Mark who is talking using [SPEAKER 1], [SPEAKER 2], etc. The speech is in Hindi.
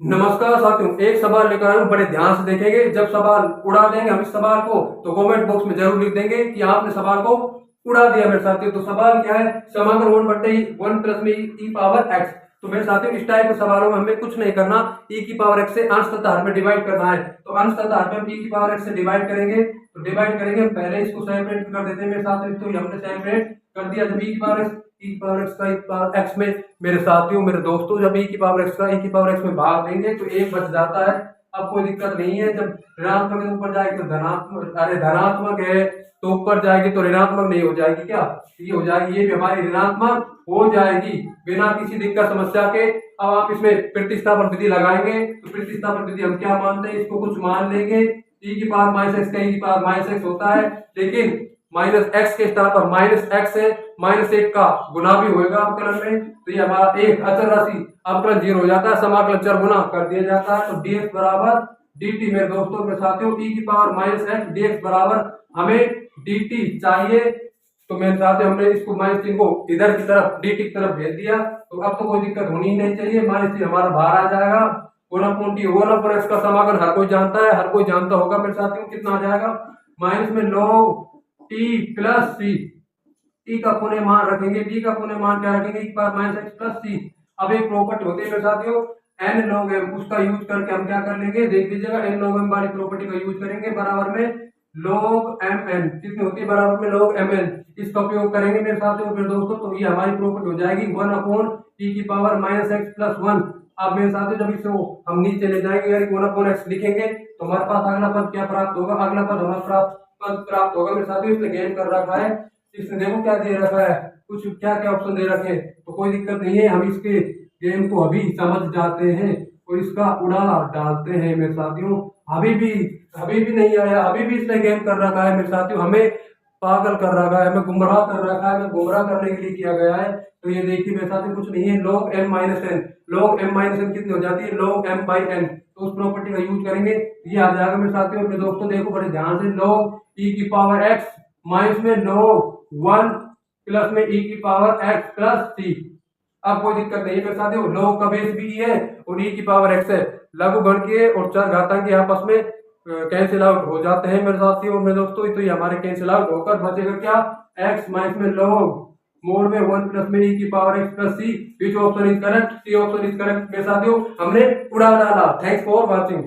[SPEAKER 1] नमस्कार साथियों, एक सवाल लेकर आया हूं, बड़े ध्यान से देखेंगे। जब सवाल उड़ा देंगे हम इस सवाल को तो कमेंट बॉक्स में जरूर लिख देंगे कि आपने सवाल को उड़ा दिया मेरे साथियों। तो सवाल क्या है, समांतर वन बट्टे वन प्लस में ई पावर एक्स। तो मेरे साथियों इस टाइप के सवालों में हमें कुछ नहीं करना, ई की पावर एक्स से अंश तथा हर में डिवाइड करना है। तो अंश तथा हर में हम ई की पावर एक्स से डिवाइड करेंगे। तो डिवाइड करेंगे, पहले इसको सेपरेट कर देते हैं मेरे साथियों। तो ये हमने सेपरेट कर दिया। जब ई की पावर एक्स का ई पावर एक्स में मेरे साथियों मेरे दोस्तों, जब ई की पावर एक्स का ई की पावर एक्स में भाग देंगे तो एक बच जाता है। अब कोई दिक्कत नहीं है। जब ऋणात्मक है तो ऊपर जाएगी तो धनात्मक, अरे धनात्मक है तो ऊपर जाएगी तो ऋणात्मक नहीं हो जाएगी क्या, ये हो जाएगी, ये भी हमारी ऋणात्मक हो जाएगी बिना किसी दिक्कत समस्या के। अब आप इसमें प्रतिस्थापन विधि लगाएंगे तो प्रतिस्थापन विधि हम क्या मानते हैं, इसको कुछ मान लेंगे। ई की पावर माइनस एक्स का ई की पावर माइनस एक्स होता है, लेकिन माइनस एक्स के स्थान पर माइनस एक्स है, माइनस एक का गुना भी होगा अवकलन में। तो ये हमारा एक अचर राशि अवकलन 0 हो जाता है, समाकलन चर गुना कर दिया जाता है। तो dx बराबर dt मेरे दोस्तों मेरे साथियों, e की पावर माइनस एक्स dx बराबर हमें dt चाहिए। तो मेरे साथियों हमने इसको माइनस चिन्ह को इधर की तरफ dt की तरफ भेज दिया। तो अब तो कोई दिक्कत होनी ही नहीं चाहिए, माइनस चिन्ह हमारा बाहर आ जाएगा। One upon T, one upon x का समाकलन हर कोई जानता है, हर कोई जानता होगा मेरे साथियों। कितना आ जाएगा, माइनस में log टी प्लस सी, टी का पुनः मान रखेंगे, टी का पुनः मान क्या रखेंगे, एक बार माइनस एक्स प्लस सी। अब एक प्रॉपर्टी होती है मेरे साथियों एन लॉग एम, उसका यूज करके हम क्या कर लेंगे, देख लीजिएगा। एन लॉग एम वाली प्रॉपर्टी का यूज करेंगे बराबर में लॉग एम एन, कितनी होती है बराबर में लॉग एम एन। इसका उपयोग करेंगे मेरे साथियों मेरे दोस्तों। तो ये हमारी प्रॉपर्टी हो जाएगी वन अपॉन टी की power minus x plus one. अब मेरे साथियों जब इसको हम नीचे ले जाएंगे यानी वन अपॉन एक्स लिखेंगे तो हमारे पास अगला पद क्या प्राप्त होगा, अगला पद हमारा प्राप्त होगा मेरे साथियों। इसने गेन कर रखा है, इसने देखो क्या दे रखा है, कुछ क्या क्या ऑप्शन दे रखे हैं। तो कोई दिक्कत नहीं है, हम इसके गेम को अभी समझ जाते हैं और इसका उड़ा डालते हैं मेरे साथियों। अभी भी नहीं आया, अभी भी इसने गेम कर रखा है मेरे साथियों, हमें पागल कर रखा है, हमें गुमराह कर रखा है, हमें गुमराह करने के लिए किया गया है। तो ये देखिए मेरे साथियों कुछ नहीं है, log m minus n, log m minus n कितनी हो जाती है, log m बाई एन। तो उस प्रॉपर्टी का यूज करेंगे, ये आ जाएगा मेरे साथियों मेरे दोस्तों। देखो बड़े ध्यान से, log e की पावर x माइनस में log 1 प्लस में e की पावर x प्लस c। अब कोई दिक्कत नहीं है मेरे साथियों, log का बेस भी है और e की पावर x है। लघु गण के और चर घातांक के आपस में कैंसिल आउट हो जाते हैं मेरे साथियों मेरे दोस्तों। तो ये हमारे कैंसिल आउट होकर बचेगा क्या, x माइनस में log मोड में 1 प्लस में e की power x plus c। Which option is correct, c option is correct मेरे साथियों, हमने उड़ा डाला। Thanks for watching.